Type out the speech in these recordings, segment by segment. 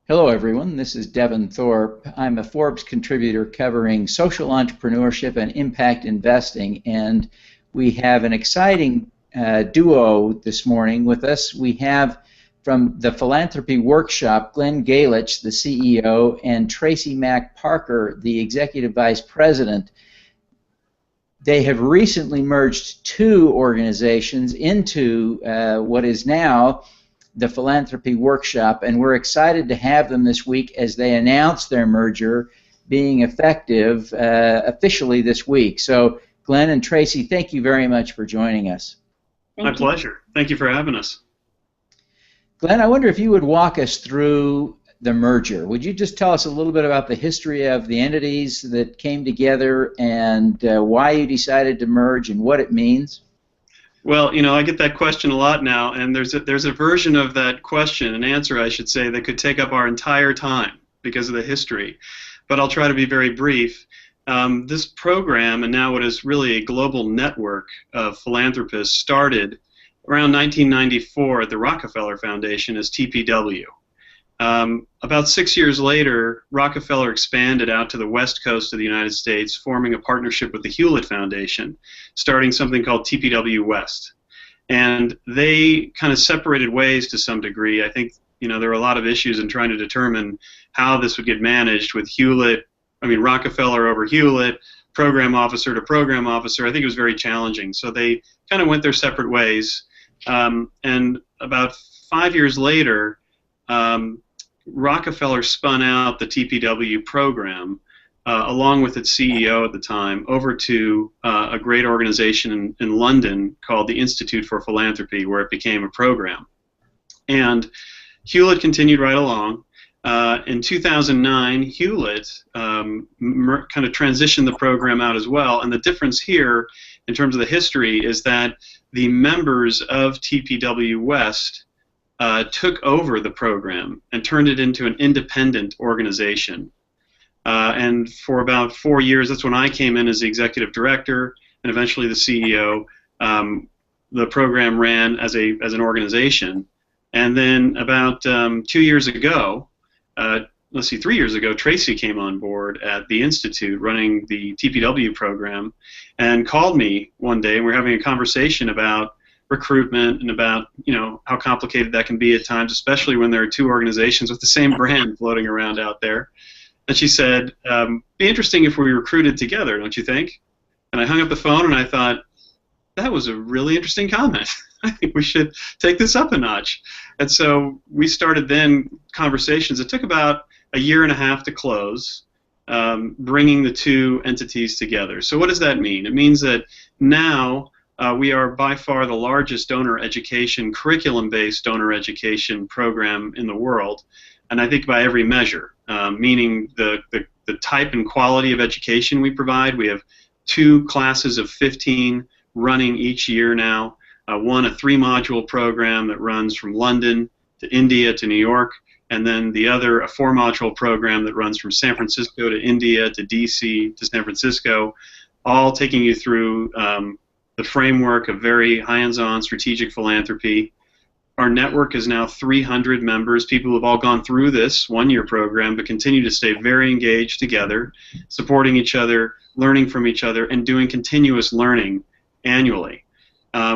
Hello, everyone. This is Devin Thorpe. I'm a Forbes contributor covering social entrepreneurship and impact investing, and we have an exciting duo this morning with us. We have from the Philanthropy Workshop, Glen Galaich, the CEO, and Tracy Mack Parker, the Executive Vice President. They have recently merged two organizations into what is now the Philanthropy Workshop, and we're excited to have them this week as they announce their merger being effective officially this week. So, Glen and Tracy, thank you very much for joining us. My pleasure. Thank you for having us. Glen, I wonder if you would walk us through the merger. Would you just tell us a little bit about the history of the entities that came together and why you decided to merge and what it means? Well, you know, I get that question a lot now, and there's a version of that question, an answer I should say, that could take up our entire time because of the history. But I'll try to be very brief. This program, and now what is really a global network of philanthropists, started around 1994 at the Rockefeller Foundation as TPW. About 6 years later, Rockefeller expanded out to the west coast of the United States, forming a partnership with the Hewlett Foundation, starting something called TPW West. And they kind of separated ways to some degree. I think, you know, there were a lot of issues in trying to determine how this would get managed with Rockefeller over Hewlett, program officer to program officer. I think it was very challenging. So they kind of went their separate ways. And about 5 years later, Rockefeller spun out the TPW program, along with its CEO at the time, over to a great organization in London called the Institute for Philanthropy, where it became a program. And Hewlett continued right along. In 2009, Hewlett kind of transitioned the program out as well, and the difference here, in terms of the history, is that the members of TPW West took over the program and turned it into an independent organization. And for about 4 years, that's when I came in as the executive director and eventually the CEO. The program ran as an organization. And then about 2 years ago, 3 years ago, Tracy came on board at the Institute running the TPW program and called me one day, and we were having a conversation about recruitment and about, you know, how complicated that can be at times, especially when there are two organizations with the same brand floating around out there. And she said, be interesting if we recruited together, don't you think? And I hung up the phone and I thought, that was a really interesting comment. I think we should take this up a notch. And so we started then conversations. It took about a year and a half to close, bringing the two entities together. So what does that mean? It means that now we are by far the largest donor education, curriculum-based donor education program in the world, and I think by every measure, meaning the type and quality of education we provide. We have 2 classes of 15 running each year now, one a 3-module program that runs from London to India to New York, and then the other a 4-module program that runs from San Francisco to India to DC to San Francisco, all taking you through the framework of very hands-on strategic philanthropy. Our network is now 300 members, people who have all gone through this one-year program but continue to stay very engaged together, supporting each other, learning from each other, and doing continuous learning annually.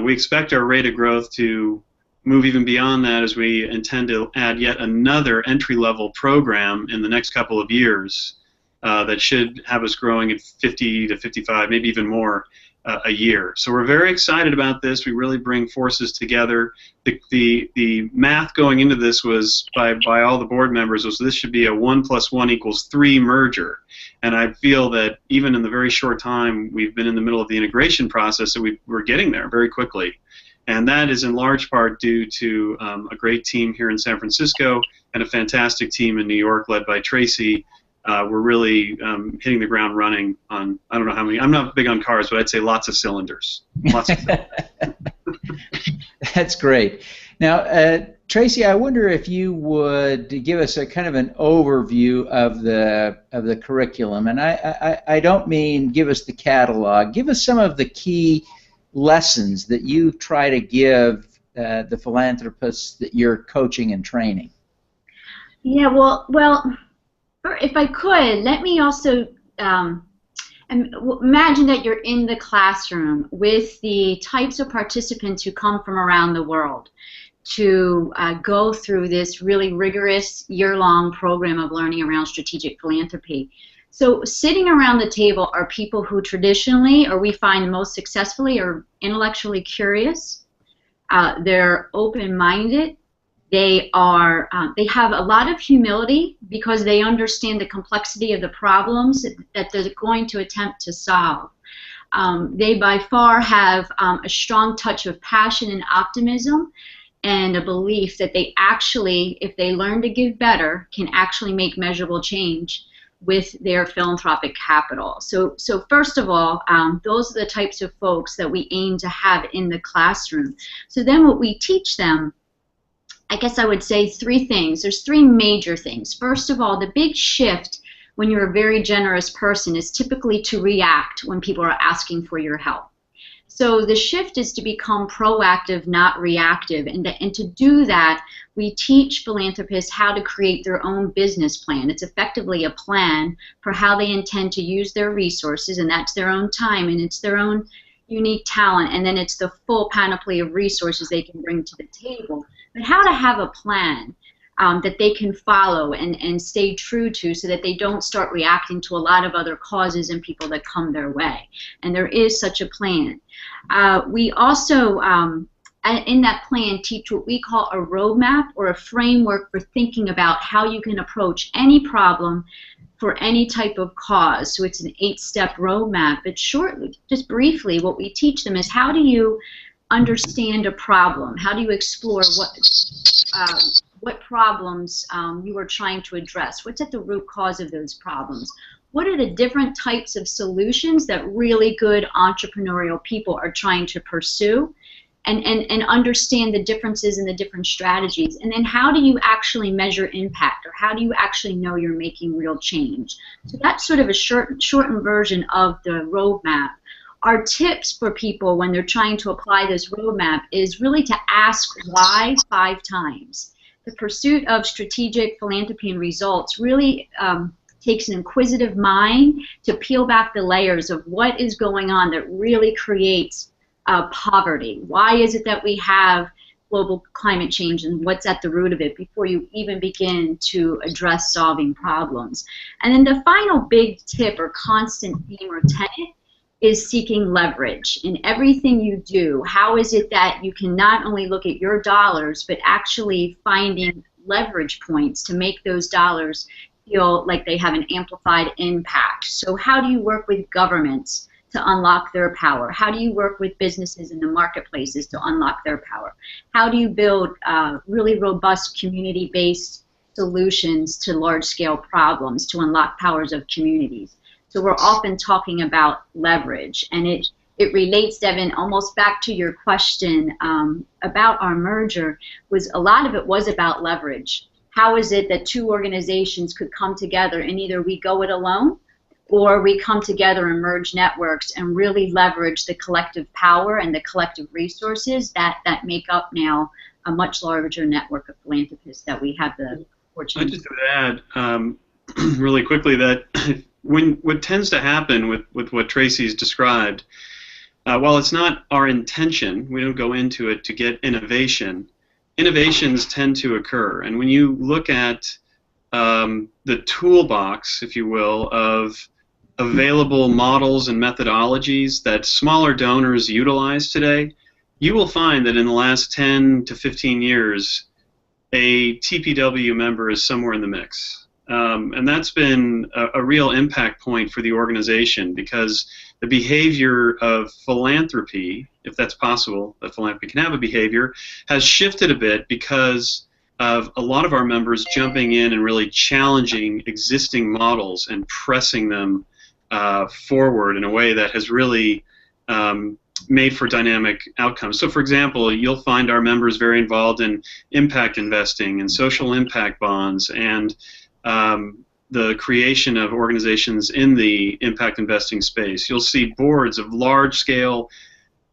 We expect our rate of growth to move even beyond that as we intend to add yet another entry-level program in the next couple of years that should have us growing at 50 to 55, maybe even more a year. So we're very excited about this. We really bring forces together. The math going into this was by all the board members was this should be a 1 + 1 = 3 merger. And I feel that even in the very short time we've been in the middle of the integration process, that we're getting there very quickly. And that is in large part due to a great team here in San Francisco and a fantastic team in New York led by Tracy. We're really hitting the ground running on, I don't know how many, I'm not big on cars, but I'd say lots of cylinders. Lots of cylinders. That's great. Now, Tracy, I wonder if you would give us a kind of an overview of the curriculum, and I don't mean give us the catalog. Give us some of the key lessons that you try to give the philanthropists that you're coaching and training. Yeah, well, if I could, let me also imagine that you're in the classroom with the types of participants who come from around the world to go through this really rigorous year-long program of learning around strategic philanthropy. So sitting around the table are people who traditionally, or we find most successfully, are intellectually curious. They're open-minded. They have a lot of humility because they understand the complexity of the problems that they're going to attempt to solve. They by far have a strong touch of passion and optimism, and a belief that they actually, if they learn to give better, can actually make measurable change with their philanthropic capital. So first of all, those are the types of folks that we aim to have in the classroom. So then what we teach them, I guess I would say three things. There's three major things. First of all, the big shift when you're a very generous person is typically to react when people are asking for your help. So the shift is to become proactive, not reactive. And to do that, we teach philanthropists how to create their own business plan. It's effectively a plan for how they intend to use their resources, and that's their own time, and it's their own unique talent, and then it's the full panoply of resources they can bring to the table. But how to have a plan that they can follow and stay true to, so that they don't start reacting to a lot of other causes and people that come their way. And there is such a plan. We also, in that plan, teach what we call a roadmap, or a framework for thinking about how you can approach any problem for any type of cause. So it's an 8-step roadmap. But shortly, just briefly, what we teach them is, how do you understand a problem? How do you explore what problems you are trying to address? What's at the root cause of those problems? What are the different types of solutions that really good entrepreneurial people are trying to pursue? And understand the differences in the different strategies. And then how do you actually measure impact, or how do you actually know you're making real change? So that's sort of a shortened version of the roadmap. Our tips for people when they're trying to apply this roadmap is really to ask why 5 times. The pursuit of strategic philanthropy and results really takes an inquisitive mind to peel back the layers of what is going on that really creates poverty. Why is it that we have global climate change, and what's at the root of it, before you even begin to address solving problems? And then the final big tip, or constant theme or tenet, is seeking leverage in everything you do. How is it that you can not only look at your dollars, but actually finding leverage points to make those dollars feel like they have an amplified impact? So how do you work with governments to unlock their power? How do you work with businesses in the marketplaces to unlock their power? How do you build really robust community-based solutions to large-scale problems to unlock powers of communities? So we're often talking about leverage, and it relates, Devin, almost back to your question about our merger. A lot of it was about leverage. How is it that two organizations could come together, and either we go it alone, or we come together and merge networks and really leverage the collective power and the collective resources that make up now a much larger network of philanthropists that we have the fortune. I just would add really quickly that what tends to happen with what Tracy's described, while it's not our intention, we don't go into it to get innovation, innovations tend to occur. And when you look at the toolbox, if you will, of available models and methodologies that smaller donors utilize today, you will find that in the last 10 to 15 years, a TPW member is somewhere in the mix. And that's been a real impact point for the organization, because the behavior of philanthropy, if that's possible, that philanthropy can have a behavior, has shifted a bit because of a lot of our members jumping in and really challenging existing models and pressing them forward in a way that has really made for dynamic outcomes. So, for example, you'll find our members very involved in impact investing and social impact bonds, and the creation of organizations in the impact investing space. You'll see boards of large-scale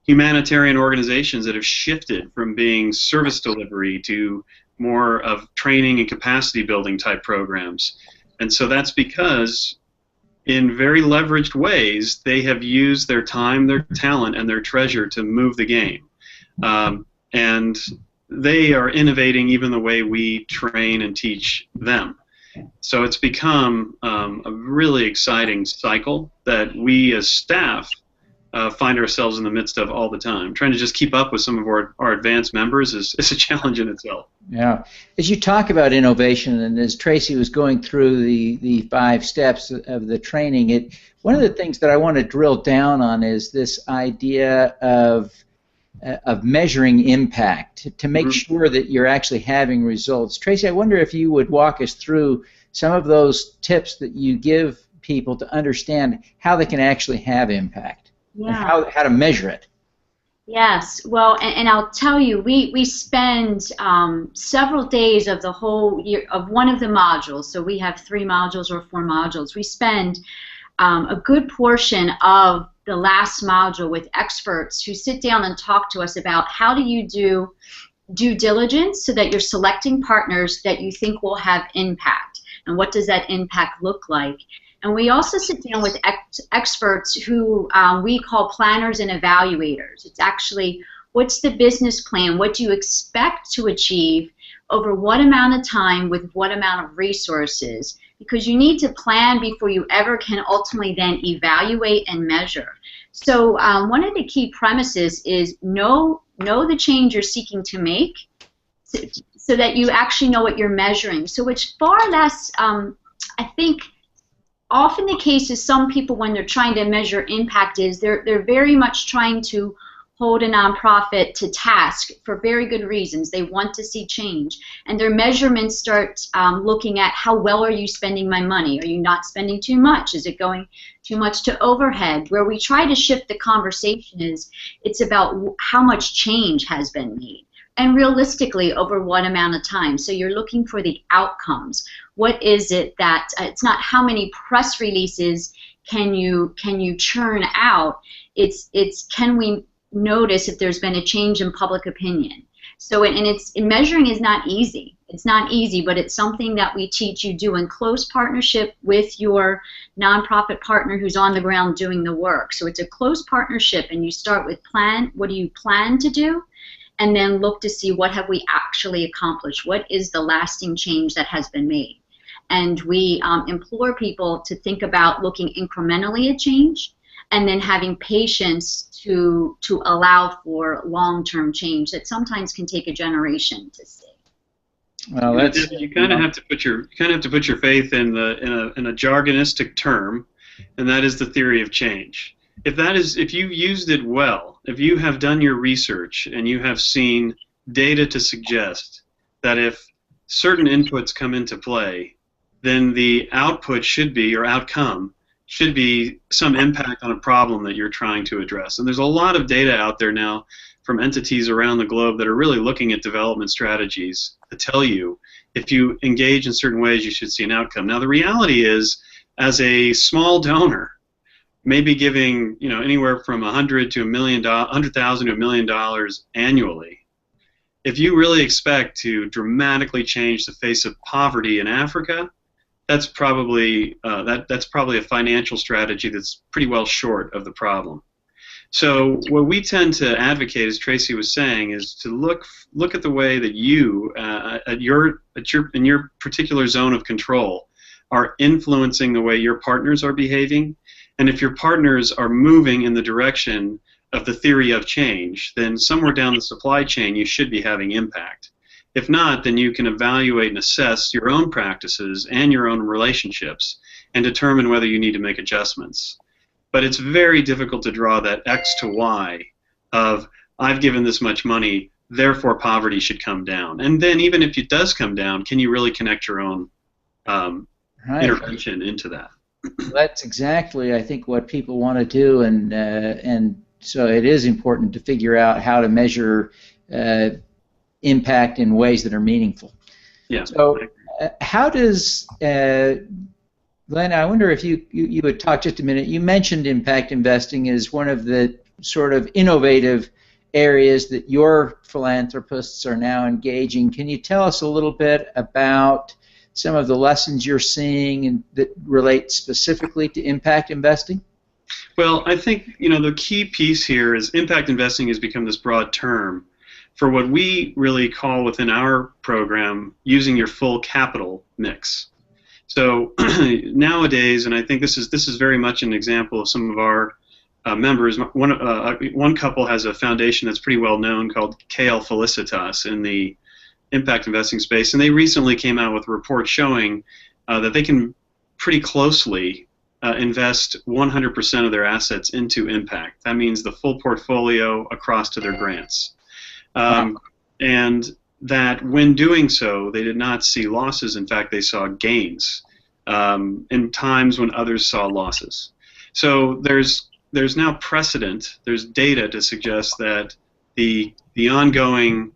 humanitarian organizations that have shifted from being service delivery to more of training and capacity building type programs. And so that's because in very leveraged ways they have used their time, their talent, and their treasure to move the game. And they are innovating even the way we train and teach them. So it's become a really exciting cycle that we as staff find ourselves in the midst of all the time. Trying to just keep up with some of our advanced members is a challenge in itself. Yeah. As you talk about innovation, and as Tracy was going through the 5 steps of the training, one of the things that I want to drill down on is this idea of measuring impact to make sure that you're actually having results. Tracy, I wonder if you would walk us through some of those tips that you give people to understand how they can actually have impact, and how to measure it. Yes, well, and I'll tell you, we spend several days of the whole year of one of the modules. So we have 3 modules or 4 modules. We spend a good portion of the last module with experts who sit down and talk to us about how do you do due diligence so that you're selecting partners that you think will have impact, and what does that impact look like. And we also sit down with experts who we call planners and evaluators. It's actually, what's the business plan? What do you expect to achieve over what amount of time with what amount of resources? Because you need to plan before you ever can ultimately then evaluate and measure. So one of the key premises is know the change you're seeking to make so that you actually know what you're measuring. So it's far less, I think, often the case is some people, when they're trying to measure impact, is they're very much trying to hold a nonprofit to task for very good reasons. They want to see change, and their measurements start looking at how well are you spending my money? Are you not spending too much? Is it going too much to overhead? Where we try to shift the conversation is it's about how much change has been made, and realistically over what amount of time. So you're looking for the outcomes. What is it that it's not how many press releases can you churn out? It's can we notice if there's been a change in public opinion. So measuring is not easy. It's not easy, but it's something that we teach you do in close partnership with your nonprofit partner who's on the ground doing the work. So it's a close partnership, and you start with plan. What do you plan to do? And then look to see what have we actually accomplished. What is the lasting change that has been made? And we implore people to think about looking incrementally at change, and then having patience to allow for long-term change that sometimes can take a generation to see. Well, that's, you kind of have to put your faith in a jargonistic term, and that is the theory of change. If you've used it well, if you have done your research and you have seen data to suggest that if certain inputs come into play, then the output should be, or outcome should be, some impact on a problem that you're trying to address. And there's a lot of data out there now from entities around the globe that are really looking at development strategies to tell you if you engage in certain ways you should see an outcome. Now the reality is, as a small donor, maybe giving anywhere from $100,000 to $1 million, $100,000 to $1 million annually, if you really expect to dramatically change the face of poverty in Africa, that's probably a financial strategy that's pretty well short of the problem. So what we tend to advocate, as Tracy was saying, is to look at the way that you, in your particular zone of control, are influencing the way your partners are behaving. And if your partners are moving in the direction of the theory of change, then somewhere down the supply chain you should be having impact. If not, then you can evaluate and assess your own practices and your own relationships and determine whether you need to make adjustments. But it's very difficult to draw that X to Y of, I've given this much money, therefore poverty should come down. And then even if it does come down, can you really connect your own intervention into that? That's exactly, I think, what people want to do, and so it is important to figure out how to measure impact in ways that are meaningful. Yeah. So how does, Glenn, I wonder if you would talk just a minute. You mentioned impact investing as one of the sort of innovative areas that your philanthropists are now engaging. Can you tell us a little bit about some of the lessons you're seeing and that relate specifically to impact investing? Well, I think the key piece here is impact investing has become this broad term for what we really call within our program using your full capital mix. So nowadays, and I think this is very much an example of some of our members. One couple has a foundation that's pretty well known called KL Felicitas in the impact investing space, and they recently came out with a report showing that they can pretty closely invest 100% of their assets into impact. That means the full portfolio across to their grants. And that when doing so, they did not see losses. In fact, they saw gains in times when others saw losses. So there's now precedent, there's data to suggest that the ongoing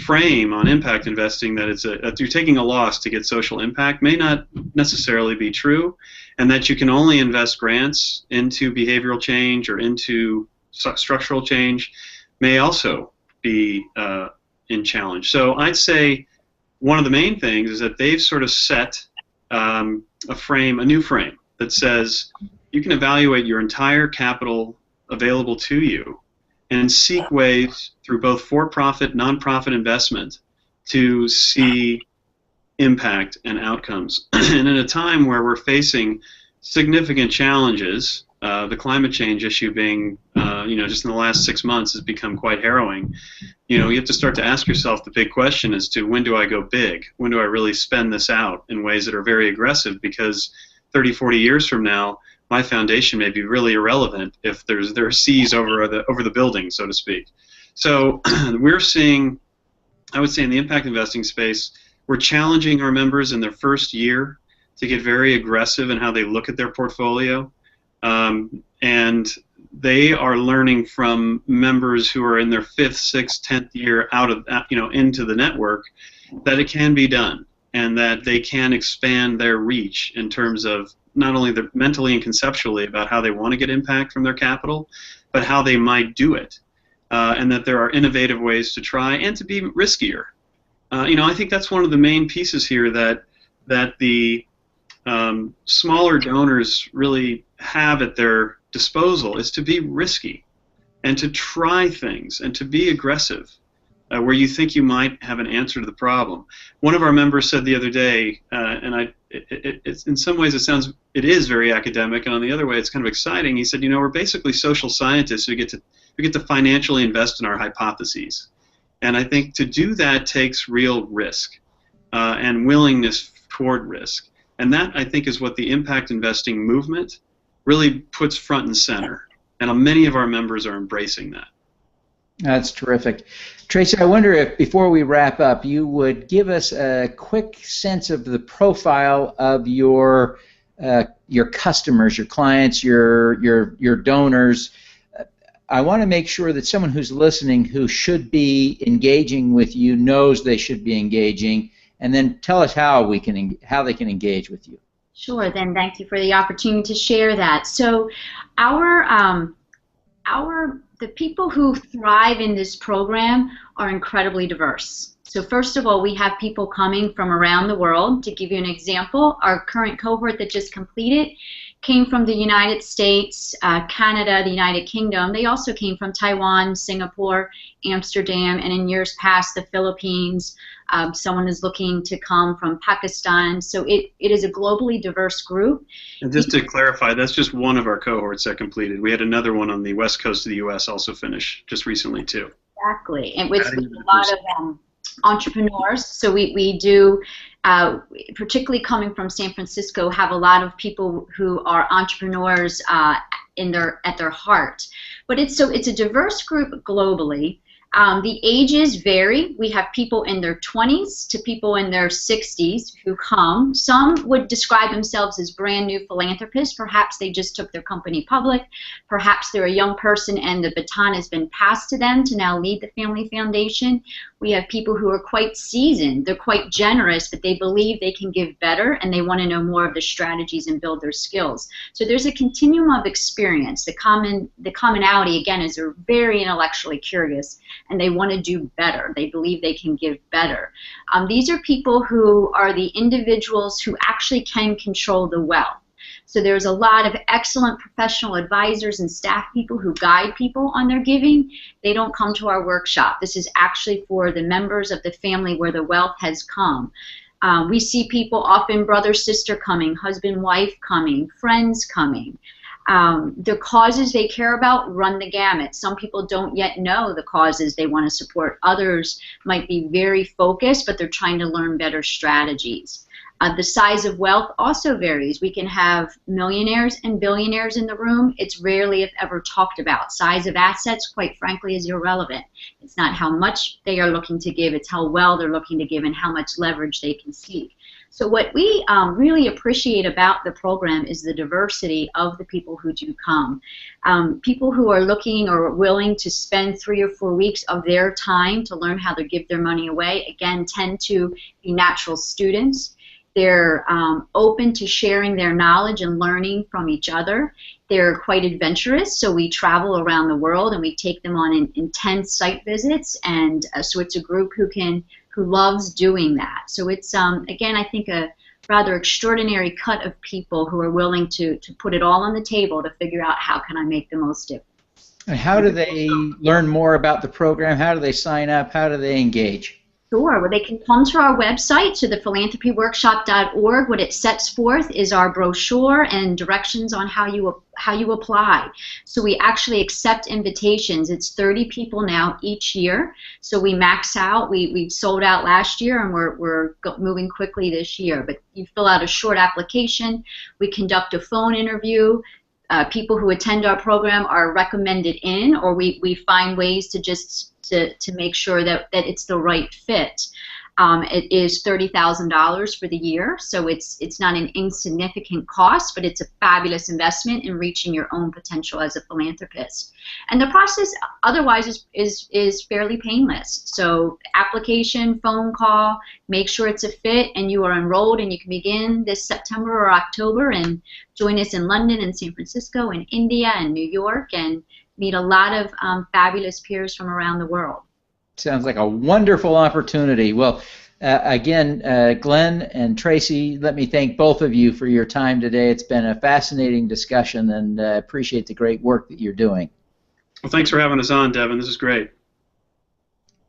frame on impact investing that that you're taking a loss to get social impact may not necessarily be true, and that you can only invest grants into behavioral change or into structural change may also be in challenge. So I'd say one of the main things is that they've sort of set a new frame that says you can evaluate your entire capital available to you and seek ways through both for-profit, non-profit investment to see impact and outcomes. And in a time where we're facing significant challenges, the climate change issue being, just in the last 6 months has become quite harrowing. You have to start to ask yourself the big question as to when do I go big? When do I really spend this out in ways that are very aggressive? Because 30, 40 years from now, my foundation may be really irrelevant if there are seas over the building, so to speak. So we're seeing, I would say, in the impact investing space, we're challenging our members in their first year to get very aggressive in how they look at their portfolio, and they are learning from members who are in their 5th, 6th, 10th year out of into the network that it can be done, and that they can expand their reach in terms of not only mentally and conceptually about how they want to get impact from their capital, but how they might do it, and that there are innovative ways to try and to be riskier. I think that's one of the main pieces here that the smaller donors really have at their disposal is to be risky and to try things and to be aggressive where you think you might have an answer to the problem. One of our members said the other day, and it's in some ways it is very academic, and on the other way it's kind of exciting. He said, we're basically social scientists who get to financially invest in our hypotheses, and I think to do that takes real risk and willingness toward risk, and that I think is what the impact investing movement really puts front and center, and many of our members are embracing that. That's terrific. Tracy, I wonder if before we wrap up, you would give us a quick sense of the profile of your customers, your clients, your donors. I want to make sure that someone who's listening who should be engaging with you knows they should be engaging, and then tell us how they can engage with you. Sure. Then thank you for the opportunity to share that. So the people who thrive in this program are incredibly diverse. So first of all, we have people coming from around the world. To give you an example, our current cohort that just completed came from the United States, Canada, the United Kingdom. They also came from Taiwan, Singapore, Amsterdam, and in years past, the Philippines. Someone is looking to come from Pakistan. So it is a globally diverse group. And just to clarify, that's just one of our cohorts that completed. We had another one on the west coast of the U.S. also finish just recently, too. Exactly. And with a lot of entrepreneurs. So we do, particularly coming from San Francisco, have a lot of people who are entrepreneurs at their heart. But it's a diverse group globally. The ages vary. We have people in their 20s to people in their 60s who come. Some would describe themselves as brand new philanthropists. Perhaps they just took their company public. Perhaps they're a young person and the baton has been passed to them to now lead the family foundation. We have people who are quite seasoned. They're quite generous, but they believe they can give better and they want to know more of the strategies and build their skills. So there's a continuum of experience. The commonality, again, is they're very intellectually curious and they want to do better. They believe they can give better. These are people who are the individuals who actually can control the wealth. So there's a lot of excellent professional advisors and staff people who guide people on their giving. They don't come to our workshop. This is actually for the members of the family where the wealth has come. We see people, often brother, sister coming, husband, wife coming, friends coming. The causes they care about run the gamut. Some people don't yet know the causes they want to support. Others might be very focused, but they're trying to learn better strategies. The size of wealth also varies. We can have millionaires and billionaires in the room. It's rarely, if ever, talked about. Size of assets, quite frankly, is irrelevant. It's not how much they are looking to give, it's how well they're looking to give and how much leverage they can seek. So what we really appreciate about the program is the diversity of the people who do come. People who are looking or willing to spend 3 or 4 weeks of their time to learn how to give their money away, again, tend to be natural students. They're open to sharing their knowledge and learning from each other. They're quite adventurous, so we travel around the world and we take them on intense site visits, and so it's a group who loves doing that. So it's, again, I think a rather extraordinary cut of people who are willing to put it all on the table to figure out how can I make the most difference. And how do they learn more about the program? How do they sign up? How do they engage? Sure. Well, they can come to our website, to the philanthropyworkshop.org. What it sets forth is our brochure and directions on how you apply. So we actually accept invitations. It's 30 people now each year. So we max out. We sold out last year, and we're moving quickly this year. But you fill out a short application. We conduct a phone interview. People who attend our program are recommended in, or we find ways to just to make sure that it's the right fit. It is $30,000 for the year, so it's not an insignificant cost, but it's a fabulous investment in reaching your own potential as a philanthropist. And the process otherwise is fairly painless. So application, phone call, make sure it's a fit, and you are enrolled, and you can begin this September or October and join us in London and San Francisco and India and New York and meet a lot of fabulous peers from around the world. Sounds like a wonderful opportunity. Well, again, Glenn and Tracy, let me thank both of you for your time today. It's been a fascinating discussion, and appreciate the great work that you're doing. Well, thanks for having us on, Devin. This is great.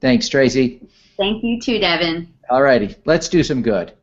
Thanks, Tracy. Thank you too, Devin. All righty, let's do some good.